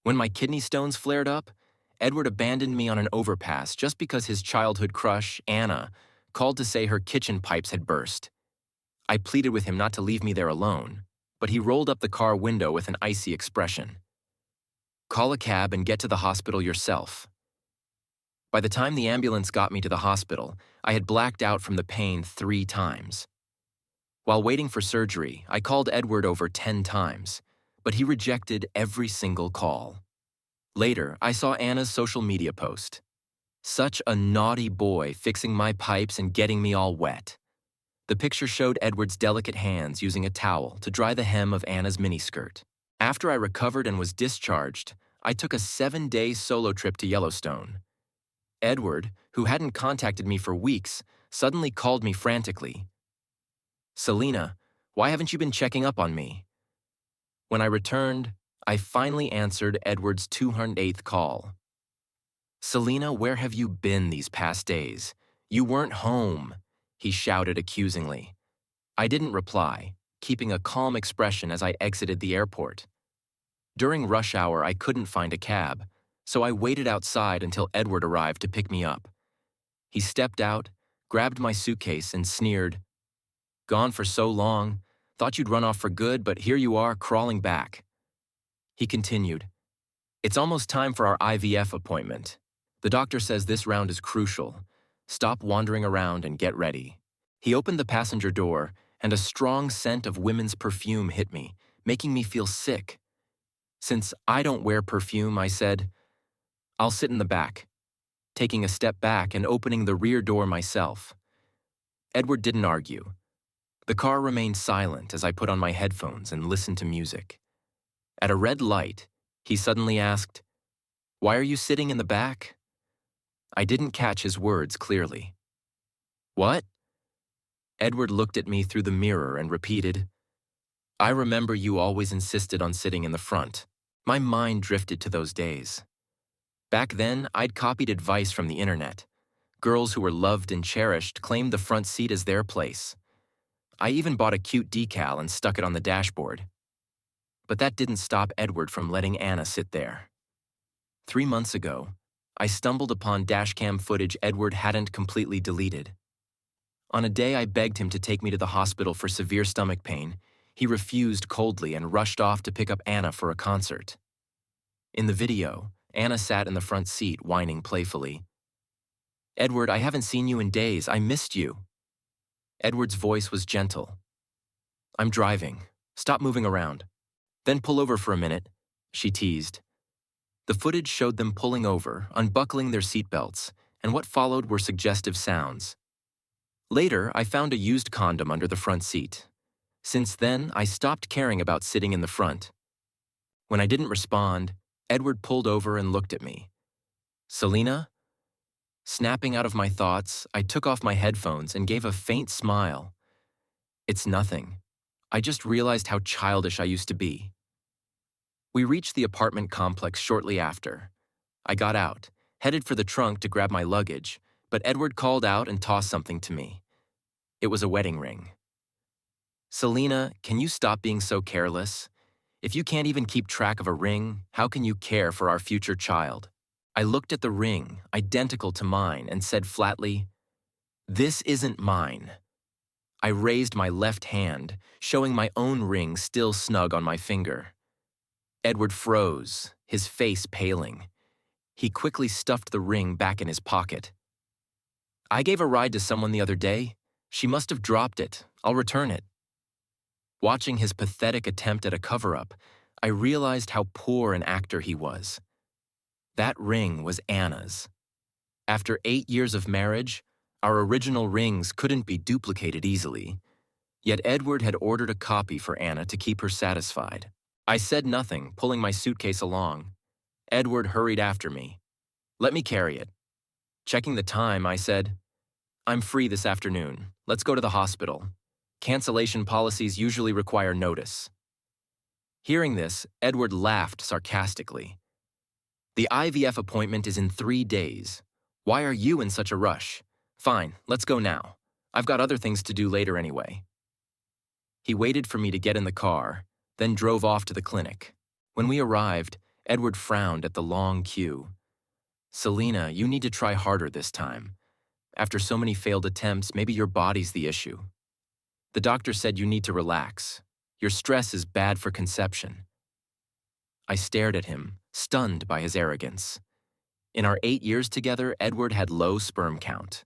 When my kidney stones flared up, Edward abandoned me on an overpass just because his childhood crush, Anna, called to say her kitchen pipes had burst. I pleaded with him not to leave me there alone, but he rolled up the car window with an icy expression. "Call a cab and get to the hospital yourself." By the time the ambulance got me to the hospital, I had blacked out from the pain 3 times. While waiting for surgery, I called Edward over 10 times, but he rejected every single call. Later, I saw Anna's social media post. "Such a naughty boy fixing my pipes and getting me all wet." The picture showed Edward's delicate hands using a towel to dry the hem of Anna's miniskirt. After I recovered and was discharged, I took a 7-day solo trip to Yellowstone. Edward, who hadn't contacted me for weeks, suddenly called me frantically. "Selena, why haven't you been checking up on me?" When I returned, I finally answered Edward's 208th call. "Selena, where have you been these past days? You weren't home," he shouted accusingly. I didn't reply, keeping a calm expression as I exited the airport. During rush hour, I couldn't find a cab, so I waited outside until Edward arrived to pick me up. He stepped out, grabbed my suitcase, and sneered, "Gone for so long, thought you'd run off for good, but here you are crawling back." He continued, "It's almost time for our IVF appointment. The doctor says this round is crucial. Stop wandering around and get ready." He opened the passenger door, and a strong scent of women's perfume hit me, making me feel sick. Since I don't wear perfume, I said, "I'll sit in the back," taking a step back and opening the rear door myself. Edward didn't argue. The car remained silent as I put on my headphones and listened to music. At a red light, he suddenly asked, "Why are you sitting in the back?" I didn't catch his words clearly. "What?" Edward looked at me through the mirror and repeated, "I remember you always insisted on sitting in the front." My mind drifted to those days. Back then, I'd copied advice from the internet. Girls who were loved and cherished claimed the front seat as their place. I even bought a cute decal and stuck it on the dashboard. But that didn't stop Edward from letting Anna sit there. 3 months ago, I stumbled upon dashcam footage Edward hadn't completely deleted. On a day I begged him to take me to the hospital for severe stomach pain, he refused coldly and rushed off to pick up Anna for a concert. In the video, Anna sat in the front seat whining playfully. "Edward, I haven't seen you in days. I missed you." Edward's voice was gentle. "I'm driving. Stop moving around. Then pull over for a minute," she teased. The footage showed them pulling over, unbuckling their seatbelts, and what followed were suggestive sounds. Later, I found a used condom under the front seat. Since then, I stopped caring about sitting in the front. When I didn't respond, Edward pulled over and looked at me. "Selena?" Snapping out of my thoughts, I took off my headphones and gave a faint smile. "It's nothing. I just realized how childish I used to be." We reached the apartment complex shortly after. I got out, headed for the trunk to grab my luggage, but Edward called out and tossed something to me. It was a wedding ring. "Selena, can you stop being so careless? If you can't even keep track of a ring, how can you care for our future child?" I looked at the ring, identical to mine, and said flatly, "This isn't mine." I raised my left hand, showing my own ring still snug on my finger. Edward froze, his face paling. He quickly stuffed the ring back in his pocket. "I gave a ride to someone the other day. She must have dropped it. I'll return it." Watching his pathetic attempt at a cover-up, I realized how poor an actor he was. That ring was Anna's. After 8 years of marriage, our original rings couldn't be duplicated easily. Yet Edward had ordered a copy for Anna to keep her satisfied. I said nothing, pulling my suitcase along. Edward hurried after me. "Let me carry it." Checking the time, I said, "I'm free this afternoon. Let's go to the hospital. Cancellation policies usually require notice." Hearing this, Edward laughed sarcastically. "The IVF appointment is in 3 days. Why are you in such a rush? Fine, let's go now. I've got other things to do later anyway." He waited for me to get in the car, then drove off to the clinic. When we arrived, Edward frowned at the long queue. Selena, you need to try harder this time. After so many failed attempts, maybe your body's the issue. The doctor said you need to relax. Your stress is bad for conception. I stared at him, stunned by his arrogance. In our 8 years together, Edward had low sperm count.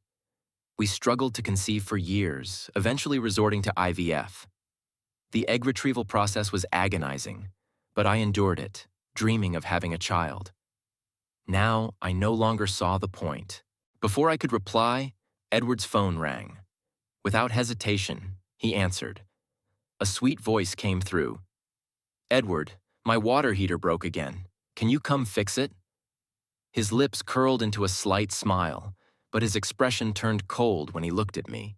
We struggled to conceive for years, eventually resorting to IVF. The egg retrieval process was agonizing, but I endured it, dreaming of having a child. Now, I no longer saw the point. Before I could reply, Edward's phone rang. Without hesitation, he answered. A sweet voice came through. "Edward, my water heater broke again. Can you come fix it?" His lips curled into a slight smile, but his expression turned cold when he looked at me.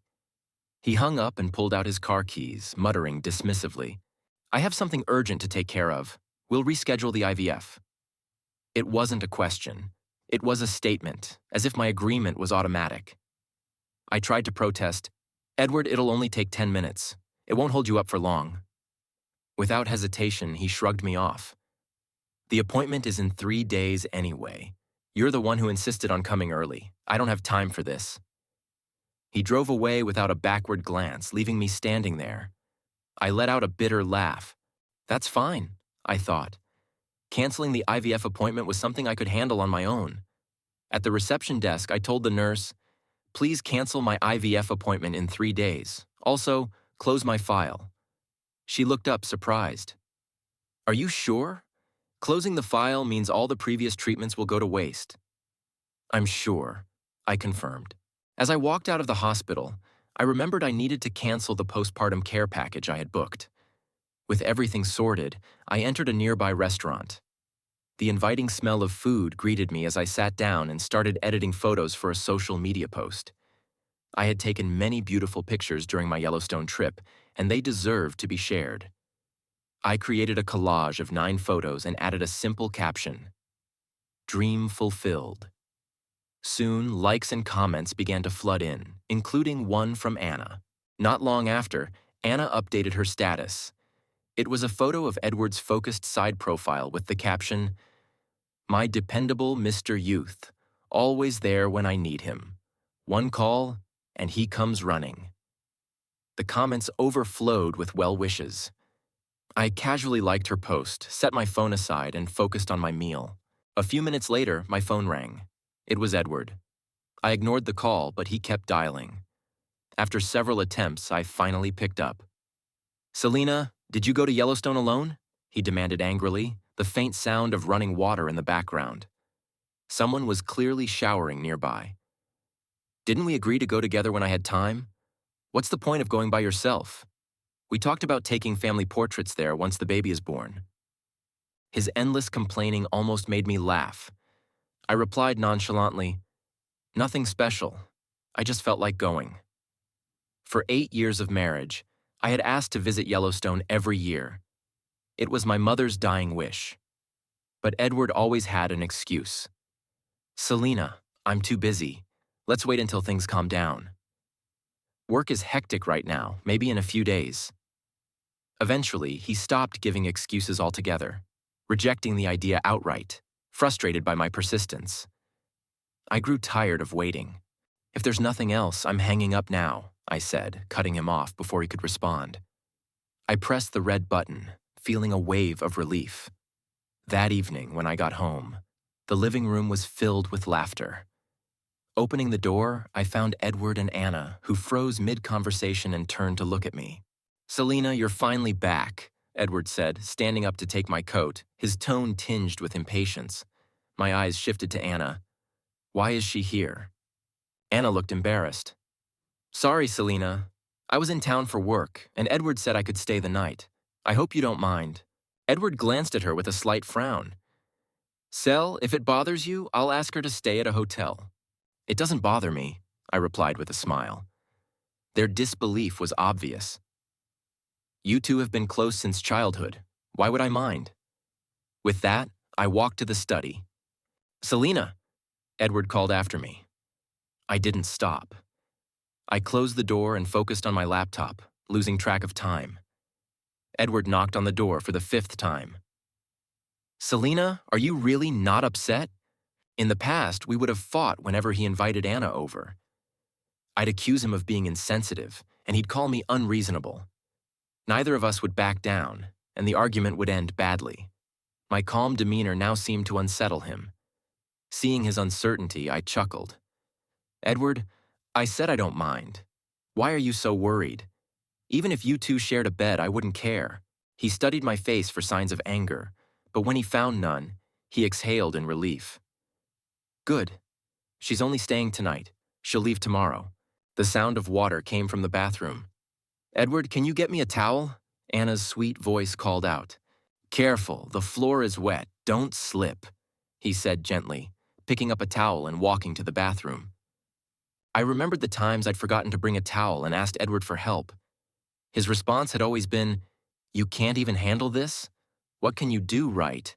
He hung up and pulled out his car keys, muttering dismissively, "I have something urgent to take care of. We'll reschedule the IVF." It wasn't a question. It was a statement, as if my agreement was automatic. I tried to protest, "Edward, it'll only take 10 minutes. It won't hold you up for long." Without hesitation, he shrugged me off. "The appointment is in 3 days anyway. You're the one who insisted on coming early. I don't have time for this." He drove away without a backward glance, leaving me standing there. I let out a bitter laugh. That's fine, I thought. Canceling the IVF appointment was something I could handle on my own. At the reception desk, I told the nurse, "Please cancel my IVF appointment in 3 days. Also, close my file." She looked up, surprised. "Are you sure? Closing the file means all the previous treatments will go to waste." "I'm sure," I confirmed. As I walked out of the hospital, I remembered I needed to cancel the postpartum care package I had booked. With everything sorted, I entered a nearby restaurant. The inviting smell of food greeted me as I sat down and started editing photos for a social media post. I had taken many beautiful pictures during my Yellowstone trip, and they deserved to be shared. I created a collage of 9 photos and added a simple caption, "Dream fulfilled." Soon, likes and comments began to flood in, including one from Anna. Not long after, Anna updated her status. It was a photo of Edward's focused side profile with the caption, "My dependable Mr. Youth, always there when I need him. One call, and he comes running." The comments overflowed with well wishes. I casually liked her post, set my phone aside, and focused on my meal. A few minutes later, my phone rang. It was Edward. I ignored the call, but he kept dialing. After several attempts, I finally picked up. "Selena, did you go to Yellowstone alone?" he demanded angrily, the faint sound of running water in the background. Someone was clearly showering nearby. "Didn't we agree to go together when I had time? What's the point of going by yourself? We talked about taking family portraits there once the baby is born." His endless complaining almost made me laugh. I replied nonchalantly, "Nothing special. I just felt like going." For 8 years of marriage, I had asked to visit Yellowstone every year. It was my mother's dying wish. But Edward always had an excuse. "Selena, I'm too busy. Let's wait until things calm down. Work is hectic right now, maybe in a few days." Eventually, he stopped giving excuses altogether, rejecting the idea outright, frustrated by my persistence. I grew tired of waiting. "If there's nothing else, I'm hanging up now," I said, cutting him off before he could respond. I pressed the red button, feeling a wave of relief. That evening, when I got home, the living room was filled with laughter. Opening the door, I found Edward and Anna, who froze mid-conversation and turned to look at me. "Selena, you're finally back," Edward said, standing up to take my coat, his tone tinged with impatience. My eyes shifted to Anna. "Why is she here?" Anna looked embarrassed. "Sorry, Selena. I was in town for work, and Edward said I could stay the night. I hope you don't mind." Edward glanced at her with a slight frown. "Sel, if it bothers you, I'll ask her to stay at a hotel." "It doesn't bother me," I replied with a smile. Their disbelief was obvious. "You two have been close since childhood. Why would I mind?" With that, I walked to the study. "Selena," Edward called after me. I didn't stop. I closed the door and focused on my laptop, losing track of time. Edward knocked on the door for the 5th time. Selena, are you really not upset? In the past, we would have fought whenever he invited Anna over. I'd accuse him of being insensitive, and he'd call me unreasonable. Neither of us would back down, and the argument would end badly. My calm demeanor now seemed to unsettle him. Seeing his uncertainty, I chuckled. Edward, I said I don't mind. Why are you so worried? Even if you two shared a bed, I wouldn't care. He studied my face for signs of anger, but when he found none, he exhaled in relief. Good. She's only staying tonight. She'll leave tomorrow. The sound of water came from the bathroom. Edward, can you get me a towel? Anna's sweet voice called out. Careful, the floor is wet. Don't slip, he said gently, picking up a towel and walking to the bathroom. I remembered the times I'd forgotten to bring a towel and asked Edward for help. His response had always been, "You can't even handle this? What can you do right?"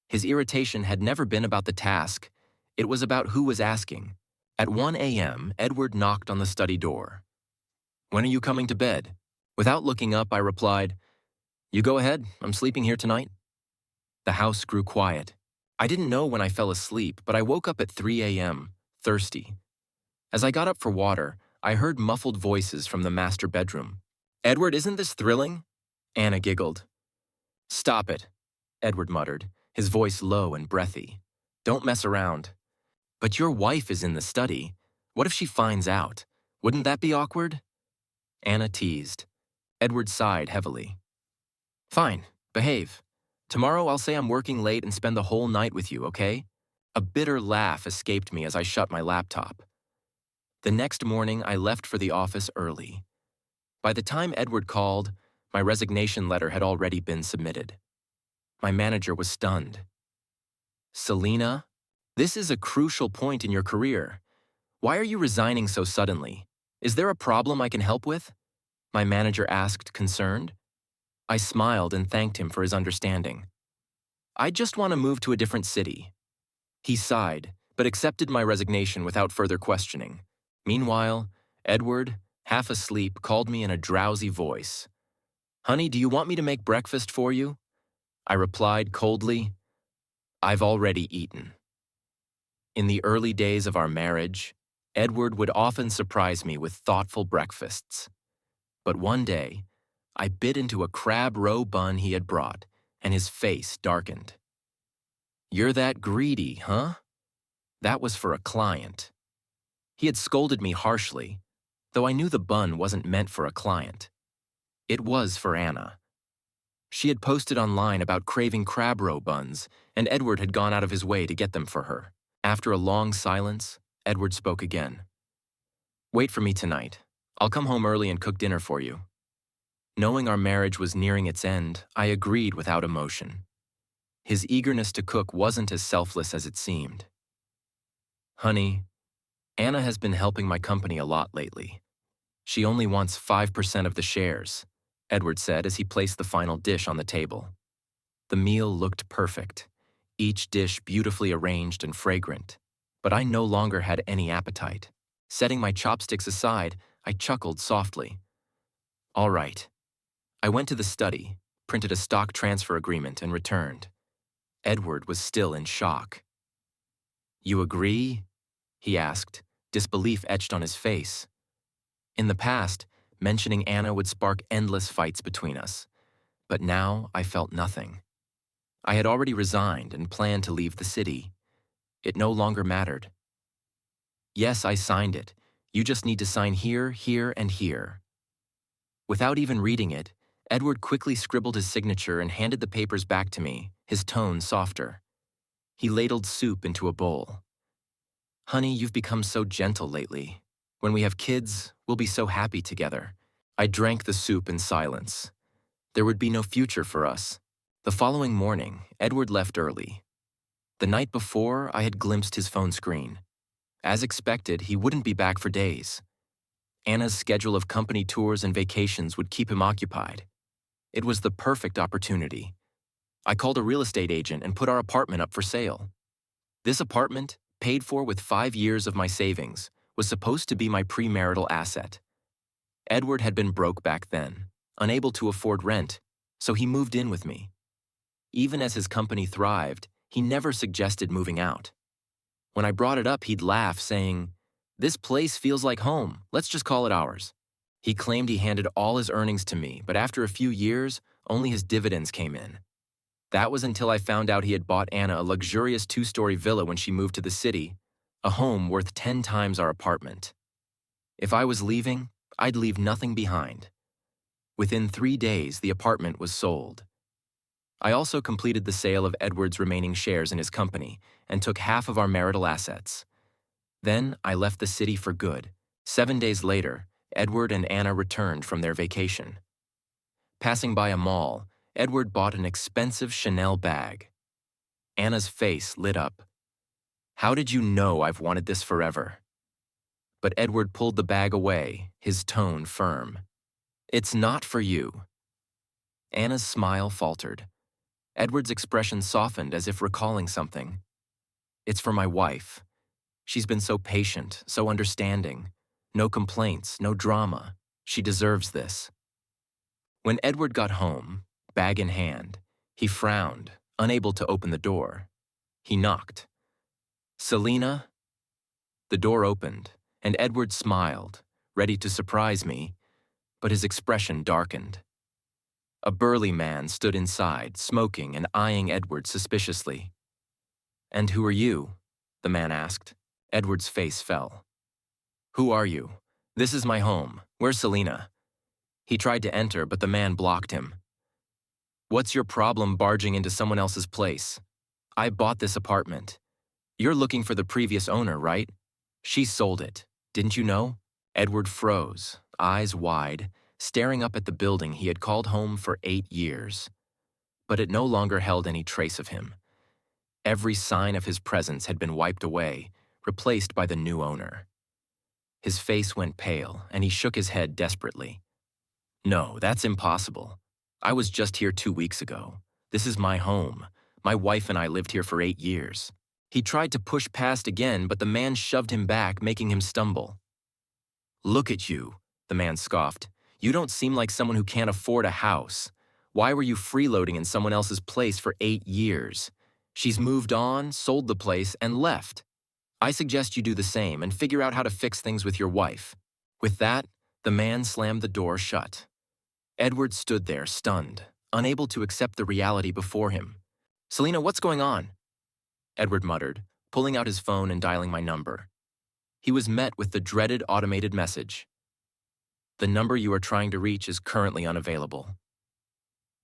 His irritation had never been about the task. It was about who was asking. At 1 a.m., Edward knocked on the study door. When are you coming to bed? Without looking up, I replied, You go ahead, I'm sleeping here tonight. The house grew quiet. I didn't know when I fell asleep, but I woke up at 3 a.m., thirsty. As I got up for water, I heard muffled voices from the master bedroom. Edward, isn't this thrilling? Anna giggled. Stop it, Edward muttered, his voice low and breathy. Don't mess around. But your wife is in the study. What if she finds out? Wouldn't that be awkward? Anna teased. Edward sighed heavily. Fine, behave. Tomorrow I'll say I'm working late and spend the whole night with you, okay? A bitter laugh escaped me as I shut my laptop. The next morning, I left for the office early. By the time Edward called, my resignation letter had already been submitted. My manager was stunned. Selena, this is a crucial point in your career. Why are you resigning so suddenly? Is there a problem I can help with? My manager asked, concerned. I smiled and thanked him for his understanding. I just want to move to a different city. He sighed, but accepted my resignation without further questioning. Meanwhile, Edward, half asleep, called me in a drowsy voice. Honey, do you want me to make breakfast for you? I replied coldly, I've already eaten. In the early days of our marriage, Edward would often surprise me with thoughtful breakfasts. But one day, I bit into a crab roe bun he had brought, and his face darkened. You're that greedy, huh? That was for a client. He had scolded me harshly, though I knew the bun wasn't meant for a client. It was for Anna. She had posted online about craving crab roe buns, and Edward had gone out of his way to get them for her. After a long silence, Edward spoke again. Wait for me tonight. I'll come home early and cook dinner for you. Knowing our marriage was nearing its end, I agreed without emotion. His eagerness to cook wasn't as selfless as it seemed. Honey, Anna has been helping my company a lot lately. She only wants 5% of the shares, Edward said as he placed the final dish on the table. The meal looked perfect, each dish beautifully arranged and fragrant, but I no longer had any appetite. Setting my chopsticks aside, I chuckled softly. All right. I went to the study, printed a stock transfer agreement, and returned. Edward was still in shock. You agree? He asked, disbelief etched on his face. In the past, mentioning Anna would spark endless fights between us, but now I felt nothing. I had already resigned and planned to leave the city. It no longer mattered. Yes, I signed it. You just need to sign here, here, and here. Without even reading it, Edward quickly scribbled his signature and handed the papers back to me, his tone softer. He ladled soup into a bowl. Honey, you've become so gentle lately. When we have kids, we'll be so happy together. I drank the soup in silence. There would be no future for us. The following morning, Edward left early. The night before, I had glimpsed his phone screen. As expected, he wouldn't be back for days. Anna's schedule of company tours and vacations would keep him occupied. It was the perfect opportunity. I called a real estate agent and put our apartment up for sale. This apartment, paid for with 5 years of my savings, was supposed to be my premarital asset. Edward had been broke back then, unable to afford rent, so he moved in with me. Even as his company thrived, he never suggested moving out. When I brought it up, he'd laugh, saying, "This place feels like home. Let's just call it ours." He claimed he handed all his earnings to me, but after a few years, only his dividends came in. That was until I found out he had bought Anna a luxurious 2-story villa when she moved to the city, a home worth 10 times our apartment. If I was leaving, I'd leave nothing behind. Within 3 days, the apartment was sold. I also completed the sale of Edward's remaining shares in his company and took half of our marital assets. Then I left the city for good. 7 days later, Edward and Anna returned from their vacation. Passing by a mall, Edward bought an expensive Chanel bag. Anna's face lit up. "How did you know I've wanted this forever?" But Edward pulled the bag away, his tone firm. "It's not for you." Anna's smile faltered. Edward's expression softened as if recalling something. "It's for my wife. She's been so patient, so understanding. No complaints, no drama. She deserves this." When Edward got home, bag in hand, he frowned, unable to open the door. He knocked. "Selena?" The door opened, and Edward smiled, ready to surprise me, but his expression darkened. A burly man stood inside, smoking and eyeing Edward suspiciously. "And who are you?" the man asked. Edward's face fell. "Who are you? This is my home. Where's Selena?" He tried to enter, but the man blocked him. "What's your problem barging into someone else's place? I bought this apartment. You're looking for the previous owner, right? She sold it. Didn't you know?" Edward froze, eyes wide, staring up at the building he had called home for 8 years. But it no longer held any trace of him. Every sign of his presence had been wiped away, replaced by the new owner. His face went pale, and he shook his head desperately. "No, that's impossible. I was just here 2 weeks ago. This is my home. My wife and I lived here for 8 years." He tried to push past again, but the man shoved him back, making him stumble. "Look at you," the man scoffed. "You don't seem like someone who can't afford a house. Why were you freeloading in someone else's place for 8 years? She's moved on, sold the place, and left. I suggest you do the same and figure out how to fix things with your wife." With that, the man slammed the door shut. Edward stood there, stunned, unable to accept the reality before him. "Selena, what's going on?" Edward muttered, pulling out his phone and dialing my number. He was met with the dreaded automated message. "The number you are trying to reach is currently unavailable."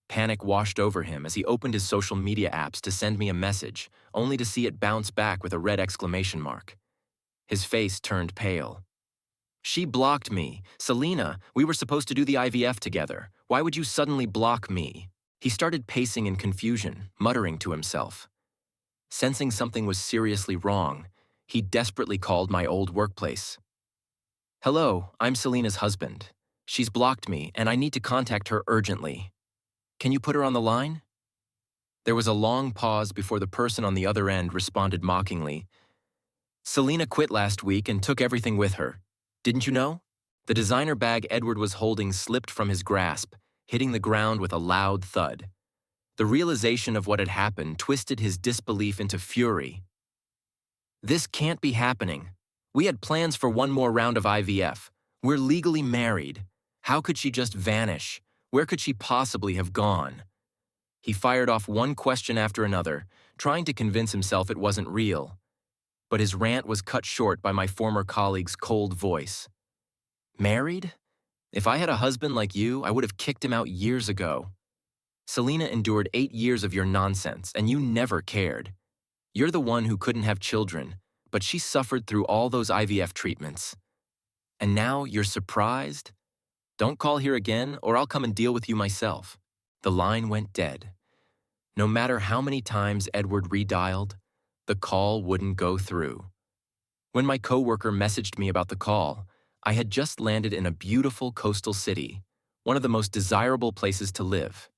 Panic washed over him as he opened his social media apps to send me a message, only to see it bounce back with a red exclamation mark. His face turned pale. "She blocked me. Selena, we were supposed to do the IVF together. Why would you suddenly block me?" He started pacing in confusion, muttering to himself. Sensing something was seriously wrong, he desperately called my old workplace. "Hello, I'm Selena's husband. She's blocked me, and I need to contact her urgently. Can you put her on the line?" There was a long pause before the person on the other end responded mockingly. "Selena quit last week and took everything with her. Didn't you know?" The designer bag Edward was holding slipped from his grasp, hitting the ground with a loud thud. The realization of what had happened twisted his disbelief into fury. "This can't be happening. We had plans for one more round of IVF. We're legally married. How could she just vanish? Where could she possibly have gone?" He fired off one question after another, trying to convince himself it wasn't real. But his rant was cut short by my former colleague's cold voice. "Married? If I had a husband like you, I would have kicked him out years ago. Selena endured 8 years of your nonsense, and you never cared. You're the one who couldn't have children, but she suffered through all those IVF treatments. And now you're surprised? Don't call here again, or I'll come and deal with you myself." The line went dead. No matter how many times Edward redialed, the call wouldn't go through. When my coworker messaged me about the call, I had just landed in a beautiful coastal city, one of the most desirable places to live.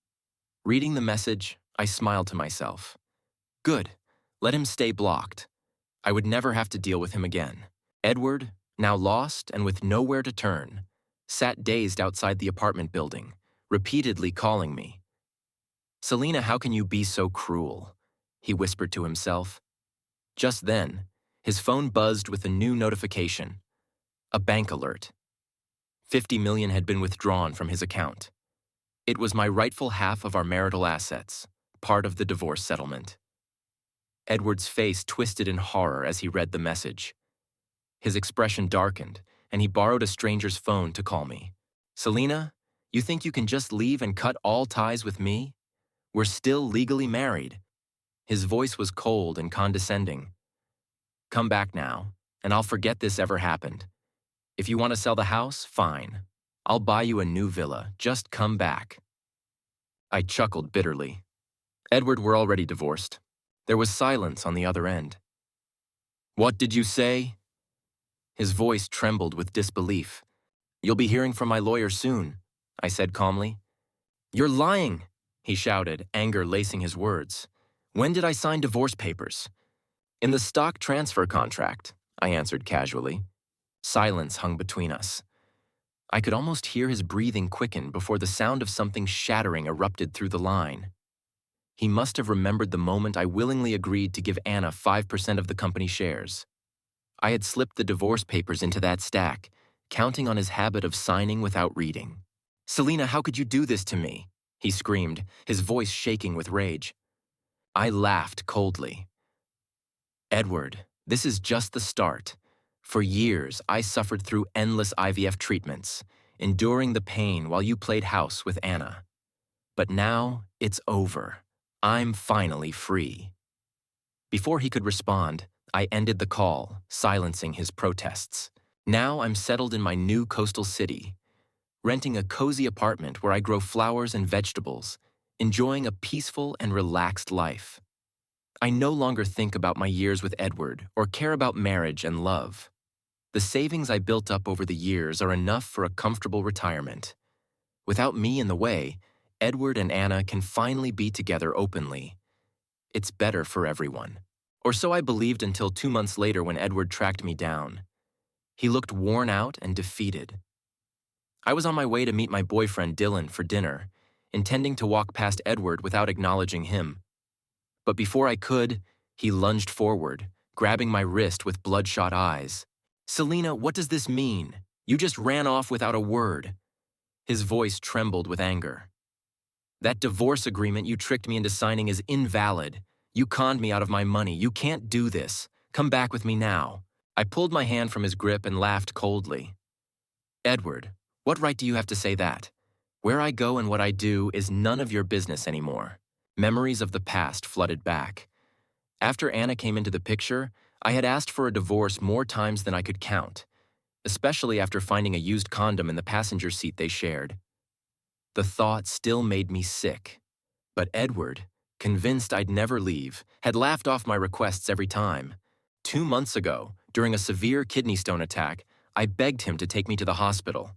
Reading the message, I smiled to myself. Good, let him stay blocked. I would never have to deal with him again. Edward, now lost and with nowhere to turn, sat dazed outside the apartment building, repeatedly calling me. Selena, how can you be so cruel? He whispered to himself. Just then, his phone buzzed with a new notification. A bank alert. 50 million had been withdrawn from his account. It was my rightful half of our marital assets, part of the divorce settlement. Edward's face twisted in horror as he read the message. His expression darkened, and he borrowed a stranger's phone to call me. Selena, you think you can just leave and cut all ties with me? We're still legally married. His voice was cold and condescending. Come back now, and I'll forget this ever happened. If you want to sell the house, fine. I'll buy you a new villa. Just come back. I chuckled bitterly. Edward, we're already divorced. There was silence on the other end. What did you say? His voice trembled with disbelief. You'll be hearing from my lawyer soon, I said calmly. You're lying, he shouted, anger lacing his words. When did I sign divorce papers? In the stock transfer contract, I answered casually. Silence hung between us. I could almost hear his breathing quicken before the sound of something shattering erupted through the line. He must have remembered the moment I willingly agreed to give Anna 5% of the company shares. I had slipped the divorce papers into that stack, counting on his habit of signing without reading. Selena, how could you do this to me? He screamed, his voice shaking with rage. I laughed coldly. Edward, this is just the start. For years, I suffered through endless IVF treatments, enduring the pain while you played house with Anna. But now, it's over. I'm finally free. Before he could respond, I ended the call, silencing his protests. Now I'm settled in my new coastal city, renting a cozy apartment where I grow flowers and vegetables, enjoying a peaceful and relaxed life. I no longer think about my years with Edward or care about marriage and love. The savings I built up over the years are enough for a comfortable retirement. Without me in the way, Edward and Anna can finally be together openly. It's better for everyone. Or so I believed until 2 months later when Edward tracked me down. He looked worn out and defeated. I was on my way to meet my boyfriend Dylan for dinner, intending to walk past Edward without acknowledging him. But before I could, he lunged forward, grabbing my wrist with bloodshot eyes. Selena, what does this mean? You just ran off without a word. His voice trembled with anger. That divorce agreement you tricked me into signing is invalid. You conned me out of my money. You can't do this. Come back with me now. I pulled my hand from his grip and laughed coldly. Edward, what right do you have to say that? Where I go and what I do is none of your business anymore. Memories of the past flooded back. After Anna came into the picture, I had asked for a divorce more times than I could count, especially after finding a used condom in the passenger seat they shared. The thought still made me sick. But Edward, convinced I'd never leave, had laughed off my requests every time. 2 months ago, during a severe kidney stone attack, I begged him to take me to the hospital.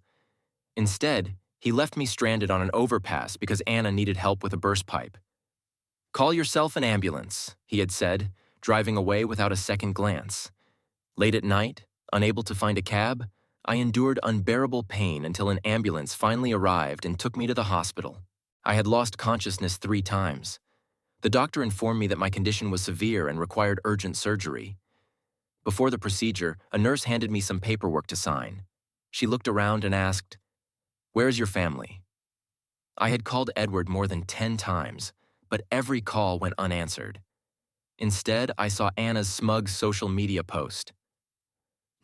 Instead, he left me stranded on an overpass because Anna needed help with a burst pipe. Call yourself an ambulance, he had said, driving away without a second glance. Late at night, unable to find a cab, I endured unbearable pain until an ambulance finally arrived and took me to the hospital. I had lost consciousness 3 times. The doctor informed me that my condition was severe and required urgent surgery. Before the procedure, a nurse handed me some paperwork to sign. She looked around and asked, "Where is your family?" I had called Edward more than 10 times, but every call went unanswered. Instead, I saw Anna's smug social media post.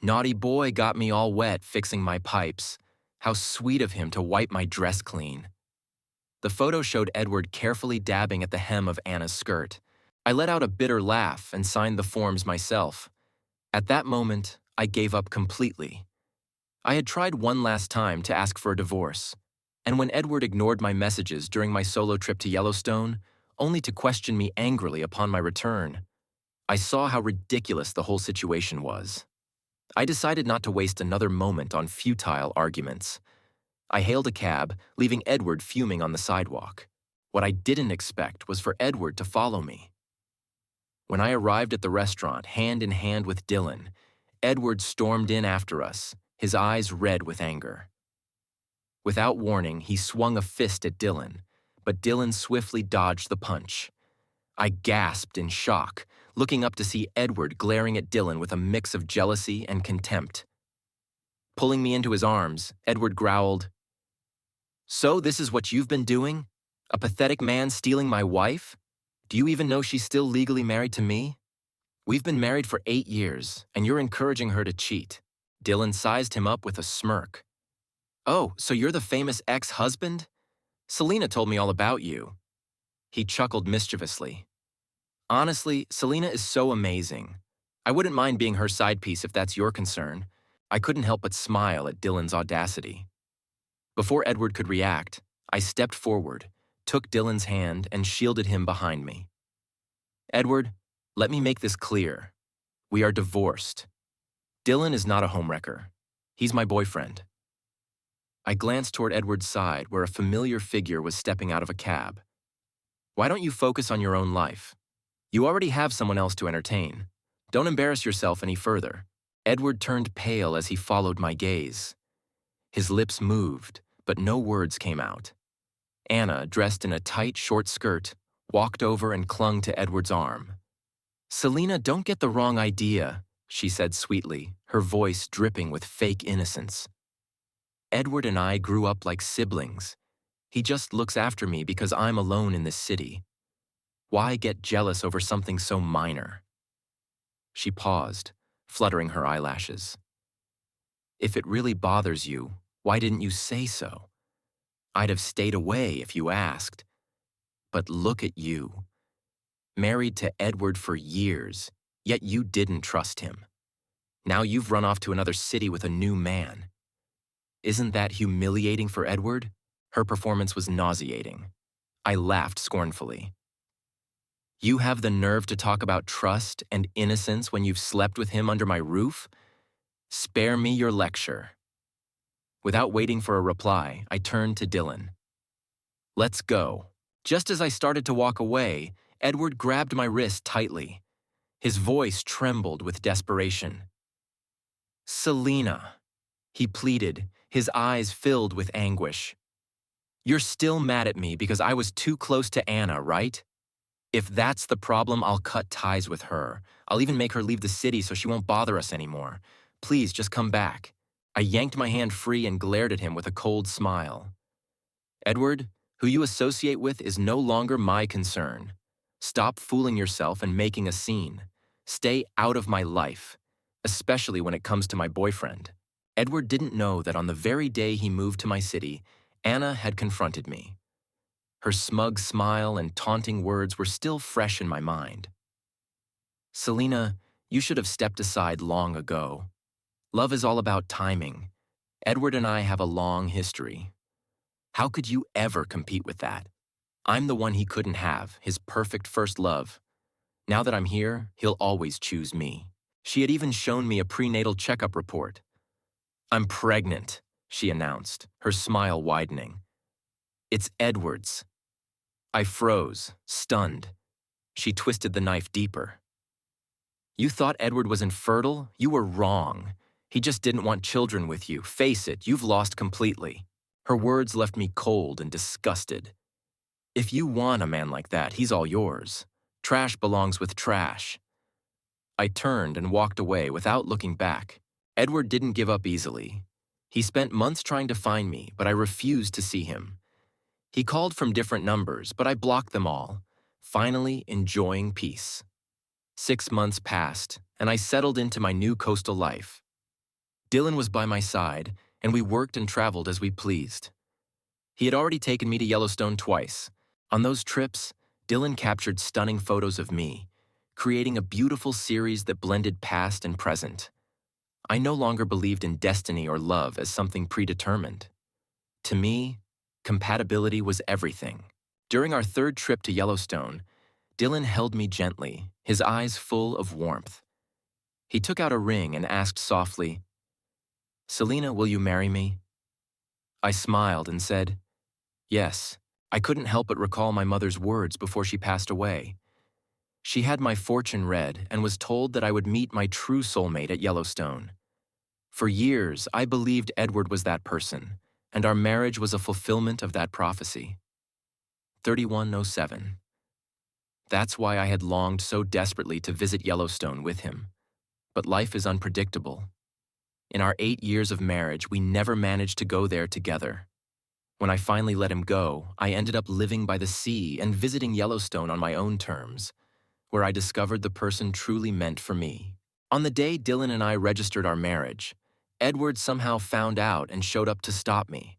Naughty boy got me all wet fixing my pipes. How sweet of him to wipe my dress clean. The photo showed Edward carefully dabbing at the hem of Anna's skirt. I let out a bitter laugh and signed the forms myself. At that moment, I gave up completely. I had tried one last time to ask for a divorce, and when Edward ignored my messages during my solo trip to Yellowstone, only to question me angrily upon my return, I saw how ridiculous the whole situation was. I decided not to waste another moment on futile arguments. I hailed a cab, leaving Edward fuming on the sidewalk. What I didn't expect was for Edward to follow me. When I arrived at the restaurant, hand in hand with Dylan, Edward stormed in after us, his eyes red with anger. Without warning, he swung a fist at Dylan, but Dylan swiftly dodged the punch. I gasped in shock, looking up to see Edward glaring at Dylan with a mix of jealousy and contempt. Pulling me into his arms, Edward growled, "So this is what you've been doing? A pathetic man stealing my wife? Do you even know she's still legally married to me? We've been married for 8 years, and you're encouraging her to cheat." Dylan sized him up with a smirk. "Oh, so you're the famous ex-husband? Selena told me all about you." He chuckled mischievously. "Honestly, Selena is so amazing. I wouldn't mind being her side piece if that's your concern." I couldn't help but smile at Dylan's audacity. Before Edward could react, I stepped forward, took Dylan's hand, and shielded him behind me. "Edward, let me make this clear. We are divorced. Dylan is not a homewrecker. He's my boyfriend." I glanced toward Edward's side where a familiar figure was stepping out of a cab. "Why don't you focus on your own life? You already have someone else to entertain. Don't embarrass yourself any further." Edward turned pale as he followed my gaze. His lips moved, but no words came out. Anna, dressed in a tight, short skirt, walked over and clung to Edward's arm. "Selena, don't get the wrong idea," she said sweetly, her voice dripping with fake innocence. "Edward and I grew up like siblings. He just looks after me because I'm alone in this city. Why get jealous over something so minor?" She paused, fluttering her eyelashes. "If it really bothers you, why didn't you say so? I'd have stayed away if you asked. But look at you. Married to Edward for years, yet you didn't trust him. Now you've run off to another city with a new man. Isn't that humiliating for Edward?" Her performance was nauseating. I laughed scornfully. "You have the nerve to talk about trust and innocence when you've slept with him under my roof? Spare me your lecture." Without waiting for a reply, I turned to Dylan. "Let's go." Just as I started to walk away, Edward grabbed my wrist tightly. His voice trembled with desperation. "Selena," he pleaded, his eyes filled with anguish. "You're still mad at me because I was too close to Anna, right? If that's the problem, I'll cut ties with her. I'll even make her leave the city so she won't bother us anymore. Please, just come back." I yanked my hand free and glared at him with a cold smile. "Edward, who you associate with is no longer my concern. Stop fooling yourself and making a scene. Stay out of my life, especially when it comes to my boyfriend." Edward didn't know that on the very day he moved to my city, Anna had confronted me. Her smug smile and taunting words were still fresh in my mind. "Selena, you should have stepped aside long ago. Love is all about timing. Edward and I have a long history. How could you ever compete with that? I'm the one he couldn't have, his perfect first love. Now that I'm here, he'll always choose me." She had even shown me a prenatal checkup report. "I'm pregnant," she announced, her smile widening. "It's Edward's." I froze, stunned. She twisted the knife deeper. "You thought Edward was infertile? You were wrong. He just didn't want children with you. Face it, you've lost completely." Her words left me cold and disgusted. "If you want a man like that, he's all yours. Trash belongs with trash." I turned and walked away without looking back. Edward didn't give up easily. He spent months trying to find me, but I refused to see him. He called from different numbers, but I blocked them all, finally enjoying peace. 6 months passed, and I settled into my new coastal life. Dylan was by my side, and we worked and traveled as we pleased. He had already taken me to Yellowstone twice. On those trips, Dylan captured stunning photos of me, creating a beautiful series that blended past and present. I no longer believed in destiny or love as something predetermined. To me, compatibility was everything. During our 3rd trip to Yellowstone, Dylan held me gently, his eyes full of warmth. He took out a ring and asked softly, "Selena, will you marry me?" I smiled and said, "Yes." I couldn't help but recall my mother's words before she passed away. She had my fortune read and was told that I would meet my true soulmate at Yellowstone. For years, I believed Edward was that person, and our marriage was a fulfillment of that prophecy. 3107. That's why I had longed so desperately to visit Yellowstone with him. But life is unpredictable. In our 8 years of marriage, we never managed to go there together. When I finally let him go, I ended up living by the sea and visiting Yellowstone on my own terms, where I discovered the person truly meant for me. On the day Dylan and I registered our marriage, Edward somehow found out and showed up to stop me.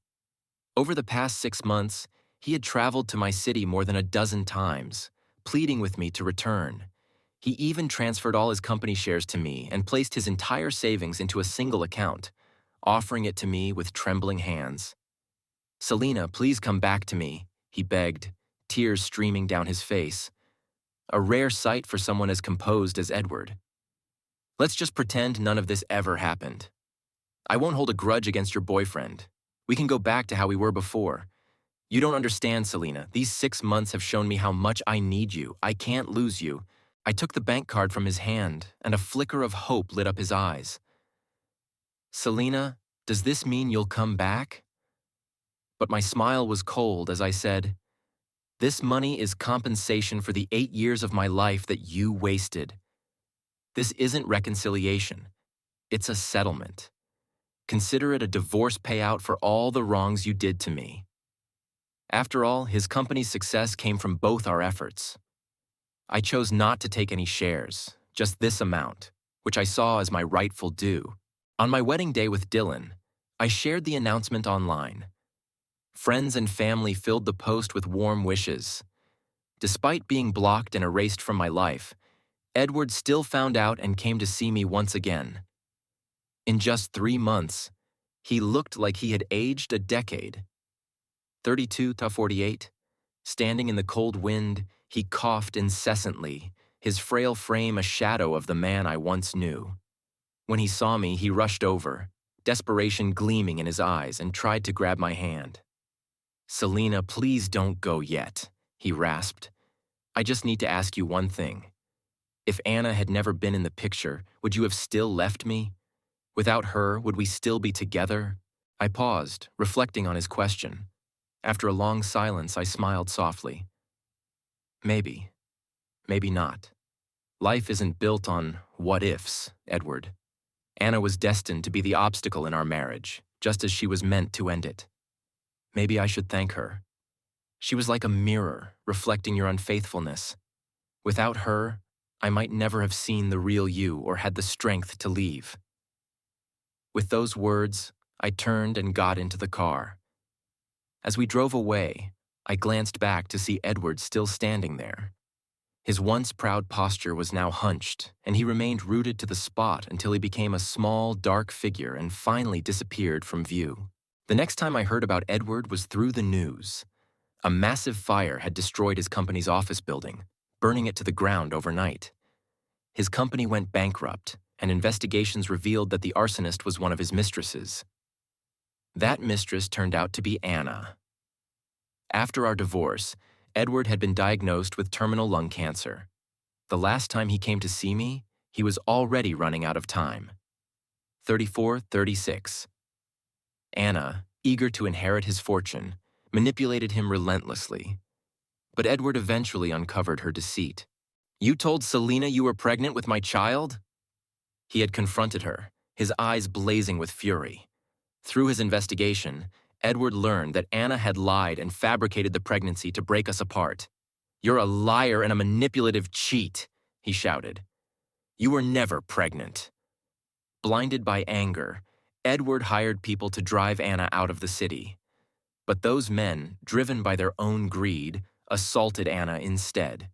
Over the past 6 months, he had traveled to my city more than a dozen times, pleading with me to return. He even transferred all his company shares to me and placed his entire savings into a single account, offering it to me with trembling hands. "Selena, please come back to me," he begged, tears streaming down his face. A rare sight for someone as composed as Edward. "Let's just pretend none of this ever happened. I won't hold a grudge against your boyfriend. We can go back to how we were before. You don't understand, Selena. These 6 months have shown me how much I need you. I can't lose you." I took the bank card from his hand, and a flicker of hope lit up his eyes. "Selena, does this mean you'll come back?" But my smile was cold as I said, "This money is compensation for the 8 years of my life that you wasted. This isn't reconciliation. It's a settlement. Consider it a divorce payout for all the wrongs you did to me." After all, his company's success came from both our efforts. I chose not to take any shares, just this amount, which I saw as my rightful due. On my wedding day with Dylan, I shared the announcement online. Friends and family filled the post with warm wishes. Despite being blocked and erased from my life, Edward still found out and came to see me once again. In just 3 months, he looked like he had aged a decade. 32 to 48, standing in the cold wind, he coughed incessantly, his frail frame a shadow of the man I once knew. When he saw me, he rushed over, desperation gleaming in his eyes, and tried to grab my hand. "Selena, please don't go yet," he rasped. "I just need to ask you one thing. If Anna had never been in the picture, would you have still left me? Without her, would we still be together?" I paused, reflecting on his question. After a long silence, I smiled softly. "Maybe. Maybe not. Life isn't built on what-ifs, Edward. Anna was destined to be the obstacle in our marriage, just as she was meant to end it. Maybe I should thank her. She was like a mirror, reflecting your unfaithfulness. Without her, I might never have seen the real you or had the strength to leave." With those words, I turned and got into the car. As we drove away, I glanced back to see Edward still standing there. His once proud posture was now hunched, and he remained rooted to the spot until he became a small, dark figure and finally disappeared from view. The next time I heard about Edward was through the news. A massive fire had destroyed his company's office building, burning it to the ground overnight. His company went bankrupt, and investigations revealed that the arsonist was one of his mistresses. That mistress turned out to be Anna. After our divorce, Edward had been diagnosed with terminal lung cancer. The last time he came to see me, he was already running out of time. 34-36. Anna, eager to inherit his fortune, manipulated him relentlessly. But Edward eventually uncovered her deceit. "You told Selena you were pregnant with my child?" He had confronted her, his eyes blazing with fury. Through his investigation, Edward learned that Anna had lied and fabricated the pregnancy to break us apart. "You're a liar and a manipulative cheat," he shouted. "You were never pregnant." Blinded by anger, Edward hired people to drive Anna out of the city. But those men, driven by their own greed, assaulted Anna instead.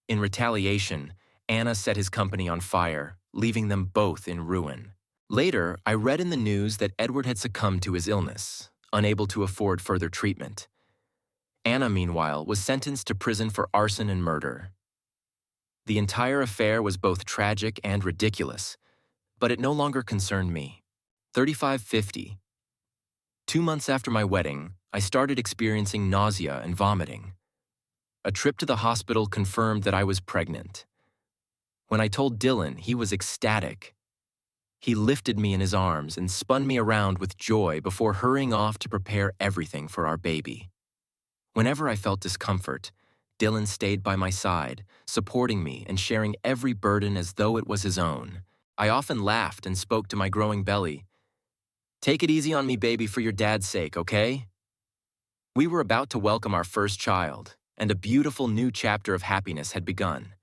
In retaliation, Anna set his company on fire, leaving them both in ruin. Later, I read in the news that Edward had succumbed to his illness, unable to afford further treatment. Anna, meanwhile, was sentenced to prison for arson and murder. The entire affair was both tragic and ridiculous, but it no longer concerned me. 35-50. 2 months after my wedding, I started experiencing nausea and vomiting. A trip to the hospital confirmed that I was pregnant. When I told Dylan, he was ecstatic. He lifted me in his arms and spun me around with joy before hurrying off to prepare everything for our baby. Whenever I felt discomfort, Dylan stayed by my side, supporting me and sharing every burden as though it was his own. I often laughed and spoke to my growing belly. "Take it easy on me, baby, for your dad's sake, okay?" We were about to welcome our first child, and a beautiful new chapter of happiness had begun.